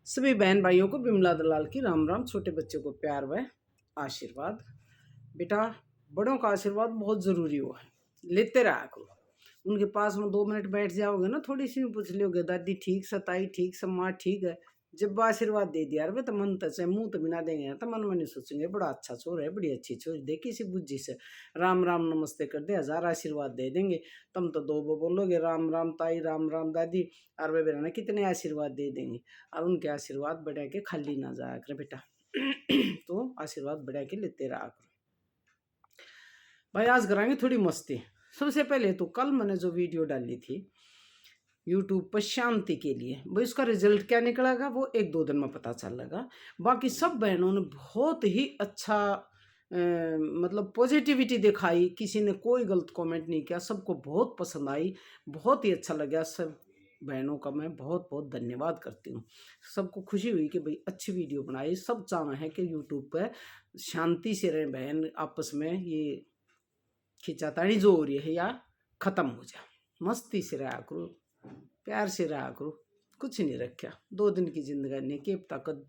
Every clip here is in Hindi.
सभी बहन भाइयों को बिमला दलाल की राम राम। छोटे बच्चों को प्यार व आशीर्वाद। बेटा, बड़ों का आशीर्वाद बहुत ज़रूरी हो है, लेते रहा करो। उनके पास में 2 मिनट बैठ जाओगे ना, थोड़ी सी पूछ लोगे दादी ठीक से, ताई ठीक से, माँ ठीक है। जब आशीर्वाद दे दिया वे तो मन तक से मुंह तो बिना देंगे तो मन में नहीं सोचेंगे बड़ा अच्छा छोर है, बड़ी अच्छी छोर दे, किसी बुद्धि से राम राम नमस्ते कर दे, 1000 आशीर्वाद दे देंगे। तुम तो 2 बोलोगे राम राम ताई, राम राम दादी, और वे बेरा कितने आशीर्वाद दे देंगे। और उनके आशीर्वाद बढ़ा के खाली ना जाया कर बेटा। तो आशीर्वाद बढ़ा के लेते रहा करो। भाई आज कराएंगे थोड़ी मस्ती। सबसे पहले तो कल मैंने जो वीडियो डाली थी यूट्यूब पर शांति के लिए, भाई उसका रिजल्ट क्या निकलेगा वो 1-2 दिन में पता चलेगा। बाकी सब बहनों ने बहुत ही अच्छा मतलब पॉजिटिविटी दिखाई, किसी ने कोई गलत कमेंट नहीं किया, सबको बहुत पसंद आई, बहुत ही अच्छा लगा। सब बहनों का मैं बहुत बहुत धन्यवाद करती हूँ। सबको खुशी हुई कि भाई अच्छी वीडियो बनाई। सब चाहना है कि यूट्यूब पर शांति से रहें बहन, आपस में ये खिंचातानी जो हो रही है या ख़त्म हो जाए, मस्ती से रहा करो, प्यार से रहा करो, कुछ नहीं रखा। 2 दिन की जिंदगी के ताकत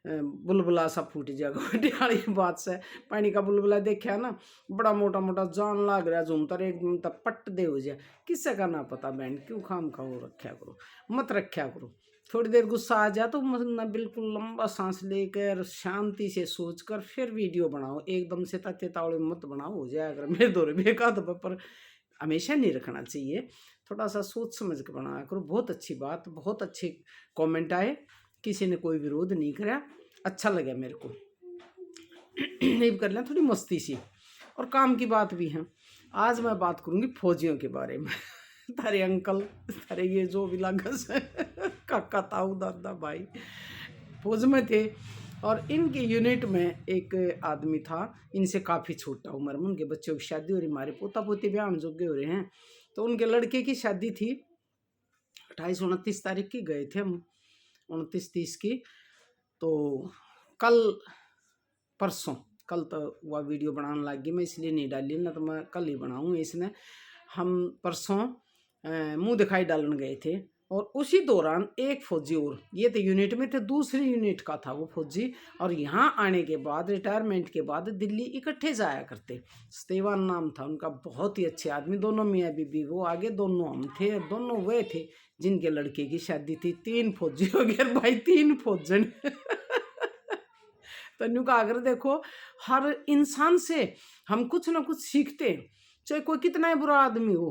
बुलबुला सा फूट जाएगा। डियाली बात से पानी का बुलबुला देखा ना, बड़ा मोटा मोटा जान लाग रहा झूमता एकदम तब पट दे हो जाए, किससे का ना पता बहन, क्यों खाम खाओ रखा करो, मत रखा करो। थोड़ी देर गुस्सा आ जाए तो मतलब बिल्कुल लंबा सांस लेकर शांति से सोचकर फिर वीडियो बनाओ, एकदम से तत्ते तावड़े मत बनाओ, हो जाए अगर मेरे दौरे बेका तो पर हमेशा नहीं रखना चाहिए, थोड़ा सा सोच समझ के बनाया करो। बहुत अच्छी बात, बहुत अच्छे कमेंट आए, किसी ने कोई विरोध नहीं करा, अच्छा लगा मेरे को। नहीं कर लें थोड़ी मस्ती सी, और काम की बात भी है। आज मैं बात करूंगी फौजियों के बारे में। तारे अंकल, तारे ये जो भी लागस है, काका ताऊ दादा भाई फौज में थे, और इनके यूनिट में एक आदमी था, इनसे काफ़ी छोटा उम्र में, उनके बच्चों की शादी हो रही, हमारे पोता पोती ब्याह जोगे हो रहे हैं। तो उनके लड़के की शादी थी 28-29 तारीख की, गए थे हम 29-30 की। तो कल परसों, कल तो वह वीडियो बनाने लग गई, मैं इसलिए नहीं डाली, ना तो मैं कल ही बनाऊँ इसने। हम परसों मुंह दिखाई डालने गए थे, और उसी दौरान एक फौजी और, ये तो यूनिट में थे, दूसरी यूनिट का था वो फौजी, और यहाँ आने के बाद रिटायरमेंट के बाद दिल्ली इकट्ठे जाया करते। स्तेवान नाम था उनका, बहुत ही अच्छे आदमी, दोनों मियाँ बीबी, वो आगे दोनों हम थे, दोनों वे थे जिनके लड़के की शादी थी। 3 फौजी हो गए भाई, 3 फौजन। तन्यू का अगर देखो, हर इंसान से हम कुछ ना कुछ सीखते हैं, चाहे कोई कितना ही बुरा आदमी हो,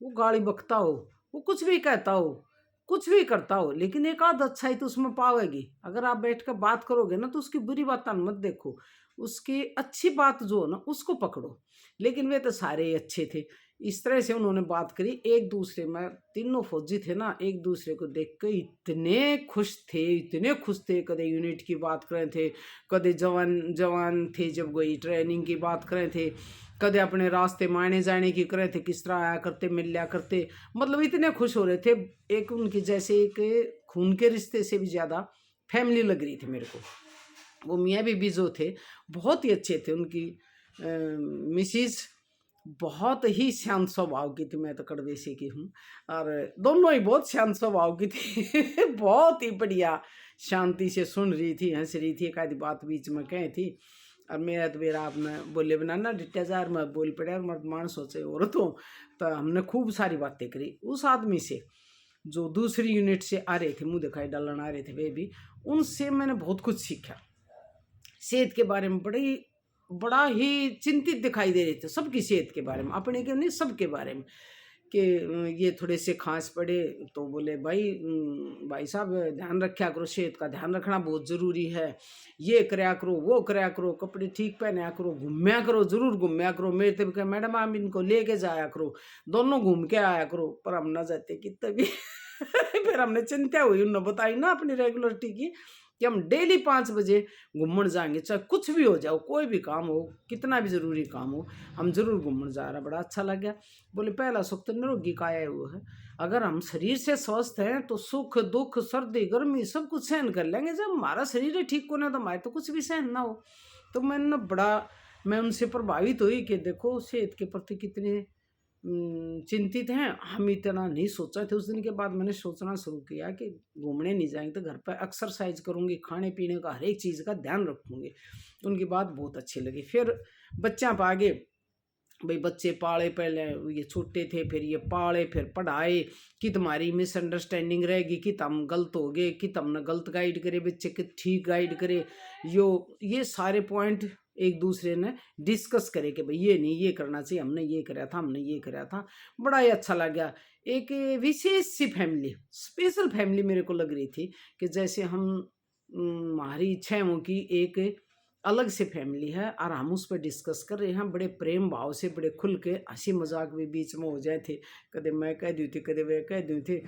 वो गाली बकता हो, वो कुछ भी कहता हो, कुछ भी करता हो, लेकिन एक आध अच्छाई तो उसमें पाओगी। अगर आप बैठ कर बात करोगे ना तो उसकी बुरी बात मत देखो, उसकी अच्छी बात जो है ना उसको पकड़ो। लेकिन वे तो सारे ही अच्छे थे। इस तरह से उन्होंने बात करी एक दूसरे में, तीनों फौजी थे ना, एक दूसरे को देख कर इतने खुश थे, इतने खुश थे। कदे यूनिट की बात कर रहे थे, कदे जवान जवान थे जब गई ट्रेनिंग की बात कर रहे थे, कदे अपने रास्ते मायने जाने की कर रहे थे, किस तरह आया करते, मिल लिया करते, मतलब इतने खुश हो रहे थे। एक उनकी जैसे एक खून के रिश्ते से भी ज़्यादा फैमिली लग रही थी मेरे को। वो मियाँ बीबी जो थे बहुत ही अच्छे थे। उनकी मिसिज बहुत ही शांत स्वभाव की थी, मैं तो कड़वेसी की हूँ, और दोनों ही बहुत शांत स्वभाव की थी। बहुत ही बढ़िया शांति से सुन रही थी, हंस रही थी, एक आधी बात बीच में कही थी, और मेरा तो मेरा आपने बोले बनाना डिट्टाजार में बोल पड़े, और मर्द मान सोचे औरतों, तो हमने खूब सारी बातें करी। उस आदमी से जो दूसरी यूनिट से आ रहे थे, मुँह दिखाई डालने आ रहे थे वे भी, उनसे मैंने बहुत कुछ सीखा। सेहत के बारे में बड़ा ही चिंतित दिखाई दे रहे थे, सबकी सेहत के बारे में, अपने के नहीं सबके बारे में, कि ये थोड़े से खांस पड़े तो बोले भाई साहब ध्यान रखा करो, सेहत का ध्यान रखना बहुत ज़रूरी है, ये कराया करो, वो कराया करो, कपड़े ठीक पहना करो, घूमया करो, ज़रूर घूमया करो। मेरे तो कहा मैडम आप इनको लेके जाया करो, दोनों घूम के आया करो, पर हम ना जाते कि तभी। फिर हमने चिंता हुई, उन्होंने बताई ना अपनी रेगुलरिटी की, कि हम डेली 5 बजे घूमने जाएंगे, चाहे कुछ भी हो जाओ, कोई भी काम हो, कितना भी ज़रूरी काम हो, हम ज़रूर घूमने जा रहा। बड़ा अच्छा लग गया। बोले पहला सुख तो निरोगी काया वो है, अगर हम शरीर से स्वस्थ हैं तो सुख दुख सर्दी गर्मी सब कुछ सहन कर लेंगे। जब हमारा शरीर है ठीक होना तो हमारे तो कुछ भी सहन ना हो। तो मैं उनसे प्रभावित हुई कि देखो सेहत के प्रति कितने चिंतित हैं, हम इतना नहीं सोचा थे। उस दिन के बाद मैंने सोचना शुरू किया कि घूमने नहीं जाएंगे तो घर पर एक्सरसाइज करूँगी, खाने पीने का हर एक चीज़ का ध्यान रखूँगी। उनकी बात बहुत अच्छी लगी। फिर बच्चा पर आगे भाई बच्चे पाले, पहले ये छोटे थे, फिर ये पाले, फिर पढ़ाए कि तुम्हारी मिसअंडरस्टैंडिंग रहेगी कि तुम गलत हो गए, कि तुमने गलत गाइड करे बच्चे के ठीक गाइड करे। ये सारे पॉइंट एक दूसरे ने डिस्कस करे कि भाई ये नहीं, ये करना चाहिए, हमने ये कराया था, हमने ये कराया था। बड़ा ही अच्छा लग गया। एक विशेष सी फैमिली, स्पेशल फैमिली मेरे को लग रही थी कि जैसे हम हमारी इच्छाओं की एक अलग से फैमिली है और हम उस पर डिस्कस कर रहे हैं बड़े प्रेम भाव से, बड़े खुल के। हंसी मजाक भी बीच में हो जाए थे, कदे मैं कह दी थी, कदे वे कह दी थी।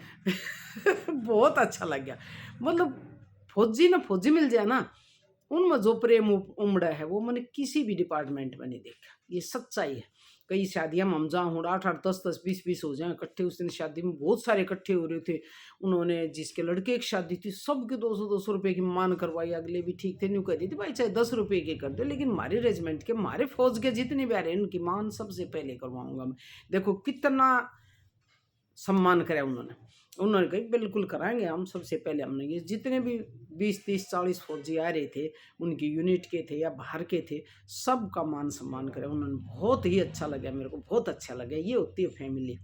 बहुत अच्छा लग गया। मतलब फौजी ना फौजी मिल जाए ना, उनमें जो प्रेम उमड़ा है वो मैंने किसी भी डिपार्टमेंट में नहीं देखा। ये सच्चाई है। कई शादियाँ में हम जहाँ हूँ 8-8, 10-10, 20-20 हो जाए इकट्ठे। उस दिन शादी में बहुत सारे इकट्ठे हो रहे थे। उन्होंने जिसके लड़के की शादी थी सबके 200-200 रुपये की मान करवाई। अगले भी ठीक थे, न्यू कह दी थी भाई चाहे 10 रुपये की कर दो, लेकिन हमारे रेजिमेंट के, हमारे फौज के जितने भी आ रहे हैं उनकी मान सबसे पहले करवाऊंगा मैं। देखो कितना सम्मान कराया उन्होंने कही बिल्कुल कराएंगे हम, सबसे पहले हमने ये जितने भी 20-30-40 फौजी आ रहे थे, उनकी यूनिट के थे या बाहर के थे, सबका मान सम्मान कराया उन्होंने। बहुत ही अच्छा लगा मेरे को, बहुत अच्छा लगा। ये होती है फैमिली।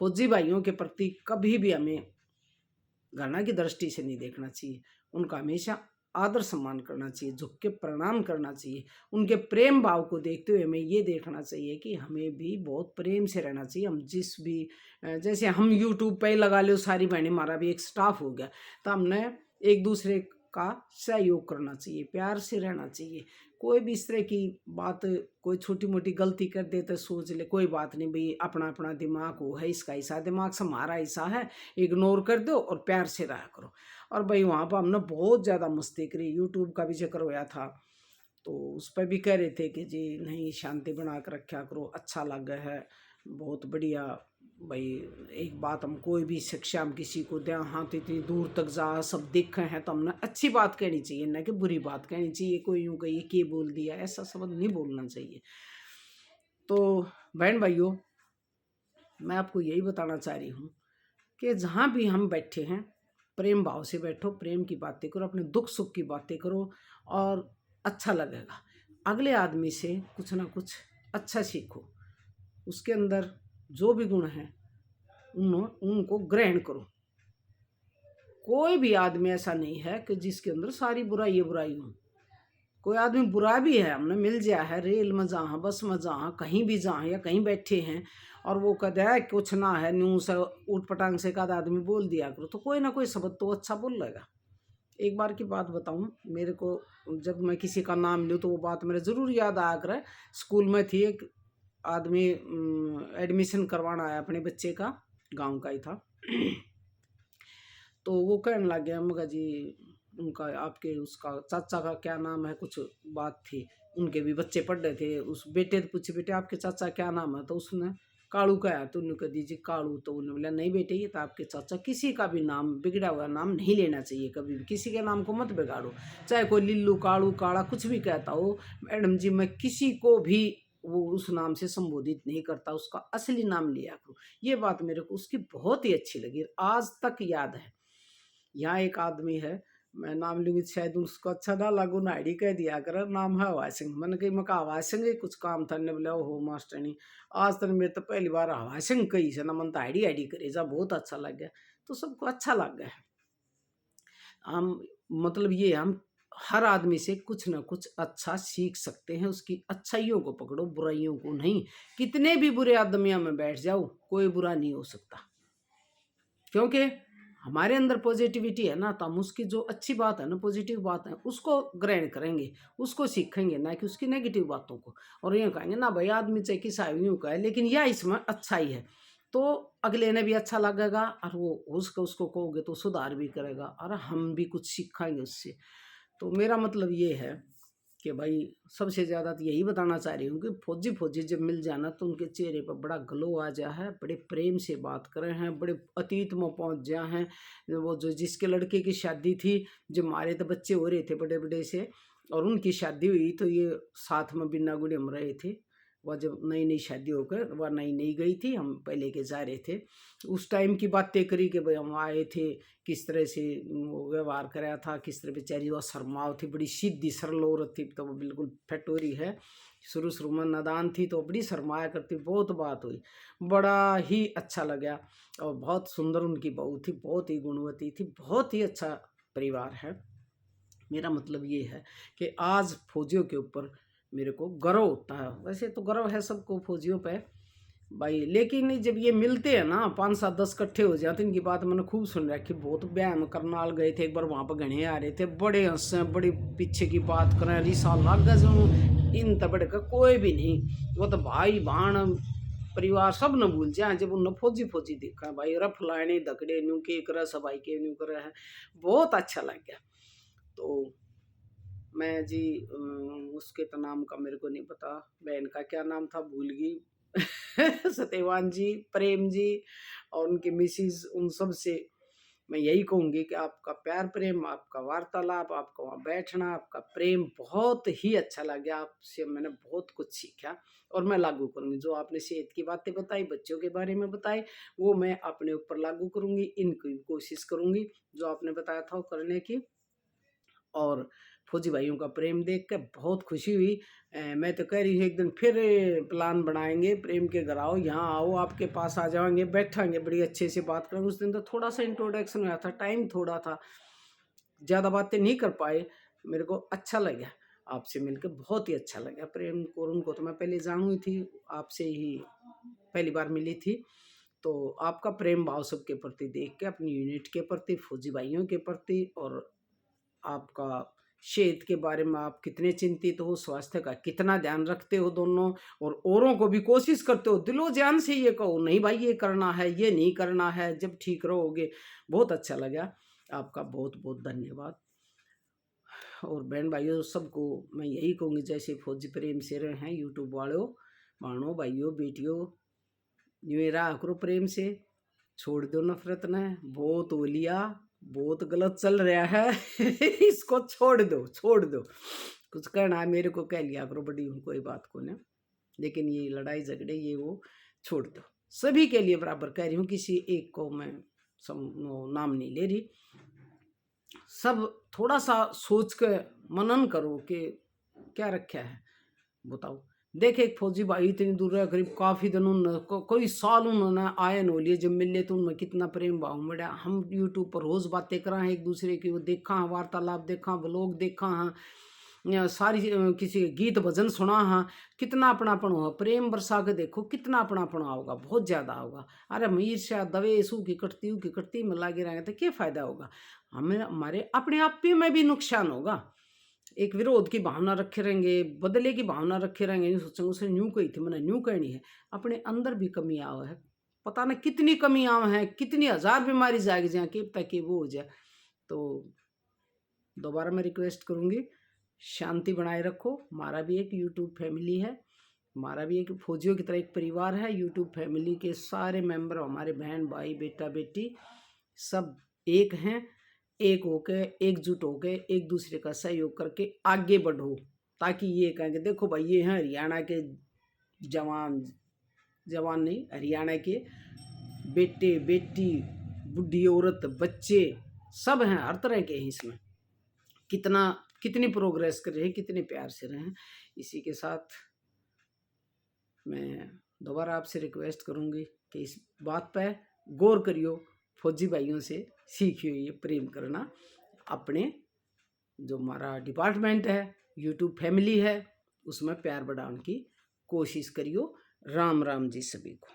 फौजी भाइयों के प्रति कभी भी हमें घृणा की दृष्टि से नहीं देखना चाहिए। उनका हमेशा आदर सम्मान करना चाहिए, झुक के प्रणाम करना चाहिए। उनके प्रेम भाव को देखते हुए हमें ये देखना चाहिए कि हमें भी बहुत प्रेम से रहना चाहिए। हम जिस भी जैसे हम यूट्यूब पे ही लगा लो सारी बहनें, हमारा भी एक स्टाफ हो गया, तो हमने एक दूसरे का सहयोग करना चाहिए, प्यार से रहना चाहिए। कोई भी इस तरह की बात, कोई छोटी मोटी गलती कर दे तो सोच ले कोई बात नहीं भाई, अपना अपना दिमाग हो है, इसका ऐसा दिमाग से हमारा ऐसा है, इग्नोर कर दो और प्यार से रहा करो। और भाई वहाँ पर हमने बहुत ज़्यादा मस्ती करी। यूट्यूब का भी जिक्र होया था तो उस पर भी कह रहे थे कि जी नहीं, शांति बना कर रखा करो, अच्छा लग है, बहुत बढ़िया। भाई एक बात, हम कोई भी शिक्षा हम किसी को दें, हाँ तो इतनी दूर तक जा सब देखे हैं तो हमने अच्छी बात कहनी चाहिए, ना कि बुरी बात कहनी चाहिए। कोई यूँ कहिए के बोल दिया, ऐसा शब्द नहीं बोलना चाहिए। तो बहन भाइयों, मैं आपको यही बताना चाह रही हूँ कि जहाँ भी हम बैठे हैं प्रेम भाव से बैठो, प्रेम की बातें करो, अपने दुख सुख की बातें करो और अच्छा लगेगा। अगले आदमी से कुछ ना कुछ अच्छा सीखो, उसके अंदर जो भी गुण हैं उनको ग्रहण करो। कोई भी आदमी ऐसा नहीं है कि जिसके अंदर सारी बुराई हो। कोई आदमी बुरा भी है, हमने मिल जाया है रेल में जहाँ, बस में जहाँ, कहीं भी जहाँ या कहीं बैठे हैं और वो कहते हैं कुछ ना है, न्यू से ऊट पटांग से एक आदमी बोल दिया करो तो कोई ना कोई शब्द तो अच्छा बोल लेगा। एक बार की बात बताऊं, मेरे को जब मैं किसी का नाम लूँ तो वो बात मेरे ज़रूर याद आया करे। स्कूल में थी, एक आदमी एडमिशन करवाना आया अपने बच्चे का, गांव का ही था। तो वो कहने लग गया, मगा जी उनका आपके उसका चाचा का क्या नाम है, कुछ बात थी। उनके भी बच्चे पढ़ रहे थे, उस बेटे ने पूछे बेटे आपके चाचा क्या नाम है, तो उसने कालू कहा तो उन्होंने कह दीजिए कालू। तो उन्होंने बोला नहीं बेटे ये तो आपके चाचा, किसी का भी नाम बिगड़ा हुआ नाम नहीं लेना चाहिए, कभी भी किसी के नाम को मत बिगाड़ो। चाहे कोई लिल्लू कालू काला कुछ भी कहता हो, मैडम जी मैं किसी को भी वो उस नाम से संबोधित नहीं करता, उसका असली नाम लिया करो। ये बात मेरे को उसकी बहुत ही अच्छी लगी, आज तक याद है। यहाँ एक आदमी है, मैं नाम लूँगी शायद उसको अच्छा ना लागू, नाइडी कह दिया कर, नाम है हवा सिंह। मैंने कही मैं हवा सिंह कुछ काम था, ने बोला हो मास्टर नहीं, आज तक मेरे तो पहली बार हवा सिंह कही से ना, मन तो आईडी आईडी करे जा, बहुत अच्छा लग गया। तो सबको अच्छा लग गया। हम मतलब ये हम हर आदमी से कुछ ना कुछ अच्छा सीख सकते हैं, उसकी अच्छाइयों को पकड़ो, बुराइयों को नहीं। कितने भी बुरे आदमियों में बैठ जाओ कोई बुरा नहीं हो सकता, क्योंकि हमारे अंदर पॉजिटिविटी है ना, तो हम उसकी जो अच्छी बात है ना, पॉजिटिव बात है उसको ग्रहण करेंगे, उसको सीखेंगे, ना कि उसकी नेगेटिव बातों को। और ये कहेंगे ना भाई आदमी चाहे किस आयु का है लेकिन यह इसमें अच्छा ही है, तो अगले ने भी अच्छा लगेगा और वो उसको कहोगे तो सुधार भी करेगा और हम भी कुछ सीखेंगे उससे। तो मेरा मतलब ये है कि भाई सबसे ज़्यादा तो यही बताना चाह रही हूँ कि फौजी फौजी जब मिल जाना तो उनके चेहरे पर बड़ा ग्लो आ जा है, बड़े प्रेम से बात कर रहे हैं, बड़े अतीत में पहुँच जा हैं। वो जो जिसके लड़के की शादी थी, जो हमारे तो बच्चे हो रहे थे बड़े बड़े से, और उनकी शादी हुई तो ये साथ में बिना गुड़ी हम रहे थे। वह जब नई नई शादी होकर वह नई नई गई थी, हम पहले के जा रहे थे, उस टाइम की बातें करी कि भाई हम आए थे, किस तरह से व्यवहार कराया था, किस तरह बेचारी वह शर्माव थी, बड़ी सीधी सरल औरत थी, तो वो बिल्कुल फटोरी है, शुरू शुरू में नादान थी तो बड़ी शर्माया करती। बहुत बात हुई, बड़ा ही अच्छा लगा, और बहुत सुंदर उनकी बहू थी, बहुत ही गुणवती थी, बहुत ही अच्छा परिवार है। मेरा मतलब ये है कि आज फौजियों के ऊपर मेरे को गर्व होता है। वैसे तो गर्व है सबको फौजियों पे भाई, लेकिन जब ये मिलते हैं ना 5 7 10 इकट्ठे हो जाते, इनकी बात मैंने खूब सुन रखी। बहुत बयान करनाल गए थे एक बार, वहाँ पर घने आ रहे थे, बड़े हंसे, बड़ी पीछे की बात करें, रिसा लाग जो इन तबड़ का कोई भी नहीं, वो तो भाई बहन परिवार सब न भूल जाए। जब उन फौजी फौजी देखा भाई, रफ लाने धकड़े न्यू के कर सबाई के न्यू कर है, बहुत अच्छा लग गया। तो मैं जी उसके तो नाम का मेरे को नहीं पता, बहन का क्या नाम था भूल गई सत्यवान जी, प्रेम जी और उनके मिसिस, उन सब से मैं यही कहूँगी कि आपका प्यार प्रेम, आपका वार्तालाप, आपका वहाँ बैठना, आपका प्रेम बहुत ही अच्छा लगा। आपसे मैंने बहुत कुछ सीखा और मैं लागू करूँगी। जो आपने सेहत की बातें बताई, बच्चों के बारे में बताई, वो मैं अपने ऊपर लागू करूँगी, इनकी कोशिश करूँगी जो आपने बताया था वो करने की। और फौजी भाइयों का प्रेम देख के बहुत खुशी हुई। मैं तो कह रही हूँ एक दिन फिर प्लान बनाएंगे, प्रेम के घर आओ, यहाँ आओ, आपके पास आ जाएंगे, बैठेंगे, बड़ी अच्छे से बात करेंगे। उस दिन तो थोड़ा सा इंट्रोडक्शन हुआ था, टाइम थोड़ा था, ज़्यादा बातें नहीं कर पाए। मेरे को अच्छा लगा आपसे मिलकर, बहुत ही अच्छा लगा। प्रेम को उनको तो मैं पहले जानू ही थी, आपसे ही पहली बार मिली थी। तो आपका प्रेम भाव सबके प्रति देख के, अपनी यूनिट के प्रति, फौजी भाइयों के प्रति, और आपका सेहत के बारे में आप कितने चिंतित हो, स्वास्थ्य का कितना ध्यान रखते हो दोनों, और औरों को भी कोशिश करते हो, दिलो जान से ये कहो नहीं भाई ये करना है, ये नहीं करना है, जब ठीक रहोगे। बहुत अच्छा लगा, आपका बहुत बहुत धन्यवाद। और बहन भाइयों सबको मैं यही कहूँगी, जैसे फौजी प्रेम से रहे हैं यूट्यूब वालों, बहनों भाइयों बेटियों, ये रहा करो प्रेम से, छोड़ दो नफरत ने, बहुत ओलिया, बहुत गलत चल रहा है इसको छोड़ दो, छोड़ दो। कुछ कहना है मेरे को कह लिया करो, बड़ी कोई बात को ना, लेकिन ये लड़ाई झगड़े ये वो छोड़ दो। सभी के लिए बराबर कह रही हूँ, किसी एक को मैं नाम नहीं ले रही। सब थोड़ा सा सोच के मनन करो कि क्या रखा है, बताओ। देखे एक फौजी भाई इतनी दूर रहे, करीब काफ़ी दिन कोई साल उन्होंने आए नो लिए, जब मिले तो उनमें कितना प्रेम भाव मिला। हम यूट्यूब पर रोज़ बातें करा हैं एक दूसरे की, वो देखा हाँ, वार्तालाप देखा, व्लॉग देखा हाँ, सारी किसी गीत भजन सुना हाँ, कितना अपनापन हुआ। प्रेम बरसा के देखो कितना अपनापन होगा, बहुत ज़्यादा होगा। अरे ईर्ष्या दवे सू की कटती में लगे रहेंगे तो क्या फ़ायदा होगा, हमें हमारे अपने आप ही में भी नुकसान होगा। एक विरोध की भावना रखे रहेंगे, बदले की भावना रखे रहेंगे, यूँ सोचेंगे उसे न्यू कही थी मैंने, न्यू कहनी है। अपने अंदर भी कमी आव है, पता नहीं कितनी कमी आव है, कितनी हजार बीमारी जाएगी जहाँ की ताकि वो हो जाए। तो दोबारा मैं रिक्वेस्ट करूँगी, शांति बनाए रखो। हमारा भी एक यूट्यूब फैमिली है, हमारा भी एक फौजियों की तरह एक परिवार है। यूट्यूब फैमिली के सारे मेंबर, हमारे बहन भाई बेटा बेटी सब एक हैं, एक होके एकजुट होके एक दूसरे का सहयोग करके आगे बढ़ो, ताकि ये कहेंगे देखो भाई ये हैं हरियाणा के जवान, जवान नहीं, हरियाणा के बेटे बेटी, बुढ़ी औरत, बच्चे सब हैं, हर तरह के हैं इसमें। कितनी प्रोग्रेस कर रहे हैं, कितने प्यार से रहे हैं। इसी के साथ मैं दोबारा आपसे रिक्वेस्ट करूँगी कि इस बात पर गौर करियो, फौजी भाइयों से सीखियो ये प्रेम करना। अपने जो हमारा डिपार्टमेंट है, यूट्यूब फैमिली है, उसमें प्यार बढ़ाने की कोशिश करियो। राम राम जी सभी को।